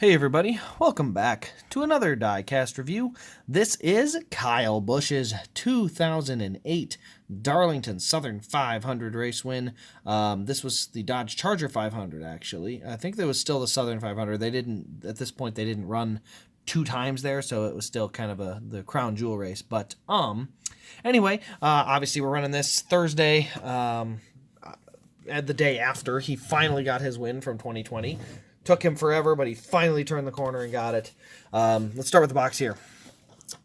Hey everybody, welcome back to another Diecast review. This is Kyle Busch's 2008 Darlington Southern 500 race win. This was the Dodge Charger 500 actually. I think there was still the Southern 500. They didn't, at this point they didn't run two times there, so it was still kind of the crown jewel race. But anyway, obviously we're running this Thursday, at the day after he finally got his win from 2020. Took him forever, but he finally turned the corner and got it. Let's start with the box here.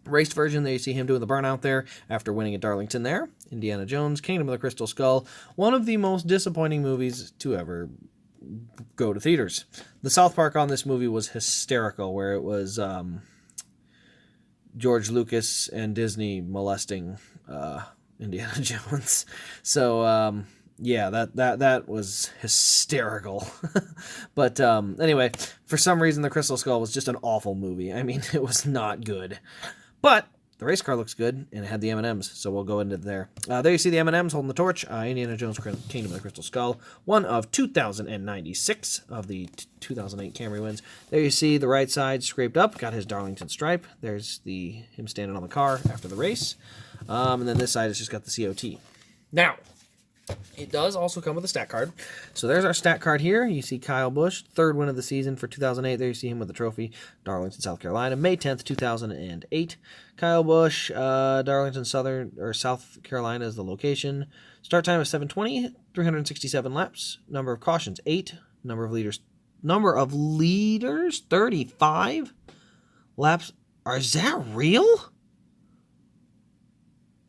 Raced version, there you see him doing the burnout there after winning at Darlington there. Indiana Jones, Kingdom of the Crystal Skull, one of the most disappointing movies to ever go to theaters. The South Park on this movie was hysterical, where it was George Lucas and Disney molesting Indiana Jones. So, yeah, that was hysterical. But anyway, for some reason, The Crystal Skull was just an awful movie. I mean, it was not good. But the race car looks good, and it had the M&Ms, so we'll go into there. There you see the M&Ms holding the torch. Indiana Jones Kingdom of the Crystal Skull, one of 2,096 of the 2008 Camry wins. There you see the right side scraped up, got his Darlington stripe. There's him standing on the car after the race. And then this side has just got the COT. Now, it does also come with a stat card. So there's our stat card here. You see Kyle Busch, third win of the season for 2008. There you see him with the trophy. Darlington, South Carolina, May 10th, 2008. Kyle Busch, Darlington, South Carolina is the location. Start time is 7:20, 367 laps. Number of cautions, 8. Number of leaders, 35. Laps, is that real?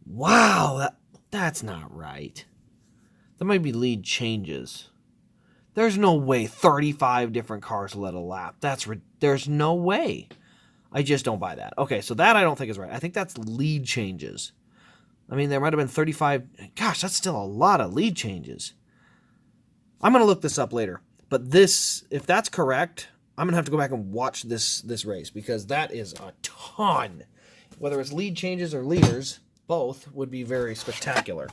Wow, that's not right. That might be lead changes. There's no way 35 different cars led a lap. There's no way. I just don't buy that. Okay, so that I don't think is right. I think that's lead changes. I mean, there might have been 35. Gosh, that's still a lot of lead changes. I'm going to look this up later. But if that's correct, I'm going to have to go back and watch this race, because that is a ton. Whether it's lead changes or leaders, both would be very spectacular,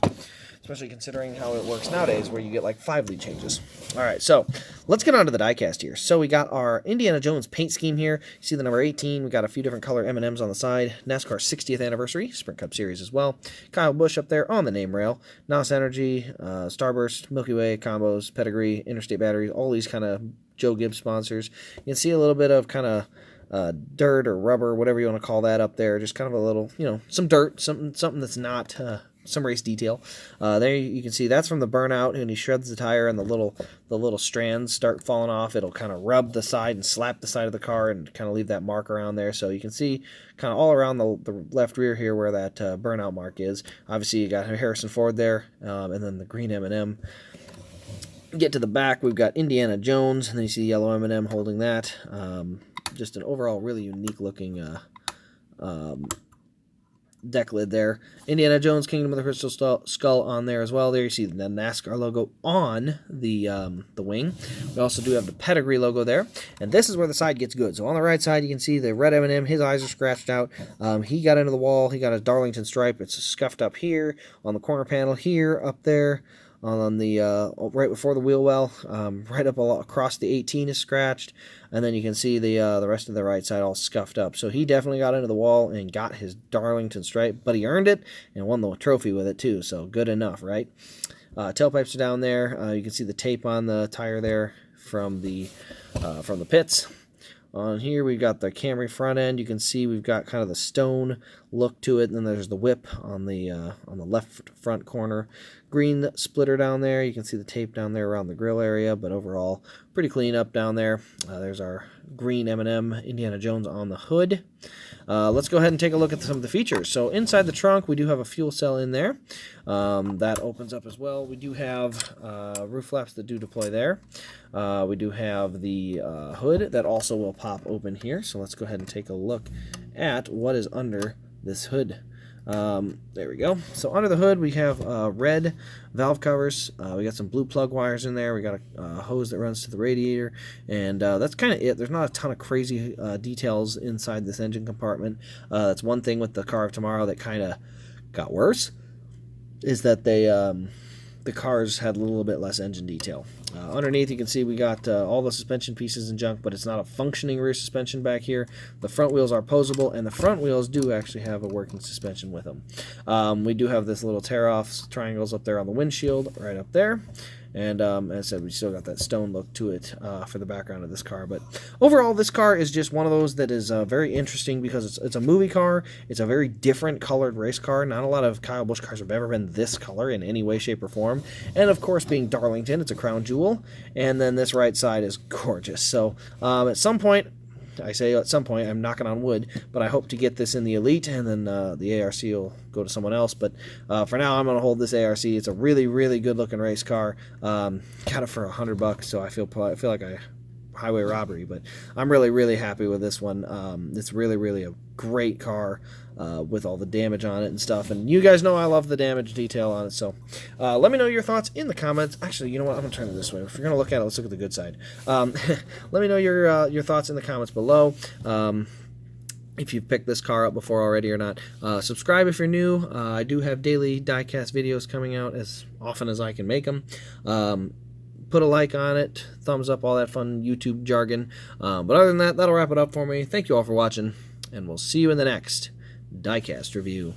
especially considering how it works nowadays, where you get like 5 lead changes. All right, so let's get on to the diecast here. So we got our Indiana Jones paint scheme here. You see the number 18. We got a few different color M&Ms on the side. NASCAR 60th anniversary, Sprint Cup Series as well. Kyle Busch up there on the name rail. NOS Energy, Starburst, Milky Way, Combos, Pedigree, Interstate Batteries, all these kind of Joe Gibbs sponsors. You can see a little bit of kind of dirt or rubber, whatever you want to call that up there. Just kind of a little, some dirt, something that's not some race detail. There you can see that's from the burnout, and he shreds the tire, and the little strands start falling off. It'll kind of rub the side and slap the side of the car and kind of leave that mark around there. So you can see kind of all around the left rear here where that burnout mark is. Obviously you got Harrison Ford there, and then the green M&M. Get to the back, we've got Indiana Jones, and then you see the yellow M&M holding that. Just an overall really unique looking deck lid there. Indiana Jones, Kingdom of the Crystal Skull on there as well. There you see the NASCAR logo on the wing. We also do have the Pedigree logo there. And this is where the side gets good. So on the right side, you can see the red M&M. His eyes are scratched out. He got into the wall. He got his Darlington stripe. It's scuffed up here on the corner panel here, up there. On the right before the wheel well, right up across the 18 is scratched, and then you can see the rest of the right side all scuffed up. So he definitely got into the wall and got his Darlington stripe, but he earned it and won the trophy with it too. So good enough, right? Tailpipes are down there. You can see the tape on the tire there from the pits. On here, we've got the Camry front end. You can see we've got kind of the stone look to it. And then there's the whip on the left front corner. Green splitter down there. You can see the tape down there around the grill area, but overall, pretty clean up down there. There's our green M&M Indiana Jones on the hood. Let's go ahead and take a look at some of the features. So inside the trunk, we do have a fuel cell in there. That opens up as well. We do have roof flaps that do deploy there. We do have the hood that also will pop open here. So let's go ahead and take a look at what is under this hood. There we go. So under the hood we have red valve covers. We got some blue plug wires in there. We got a hose that runs to the radiator, and that's kind of it. There's not a ton of crazy details inside this engine compartment. That's one thing with the car of tomorrow that kind of got worse, is that the cars had a little bit less engine detail. Underneath, you can see we got all the suspension pieces and junk, but it's not a functioning rear suspension back here. The front wheels are posable, and the front wheels do actually have a working suspension with them. We do have this little tear-off triangles up there on the windshield, right up there. And as I said, we still got that stone look to it for the background of this car. But overall, this car is just one of those that is very interesting because it's a movie car. It's a very different colored race car. Not a lot of Kyle Busch cars have ever been this color in any way, shape, or form. And of course, being Darlington, it's a crown jewel. And then this right side is gorgeous. So at some point, I say at some point, I'm knocking on wood, but I hope to get this in the Elite, and then the ARC will go to someone else. But for now, I'm going to hold this ARC. It's a really, really good-looking race car. Got it for $100, so I feel like a highway robbery, but I'm really, really happy with this one. It's really, really a great car with all the damage on it and stuff. And you guys know I love the damage detail on it, so let me know your thoughts in the comments. Actually, you know what? I'm going to turn it this way. If you're going to look at it, let's look at the good side. Let me know your thoughts in the comments below. If you've picked this car up before already or not. Subscribe if you're new. I do have daily diecast videos coming out as often as I can make them. Put a like on it, thumbs up, all that fun YouTube jargon. But other than that, that'll wrap it up for me. Thank you all for watching, and we'll see you in the next Diecast review.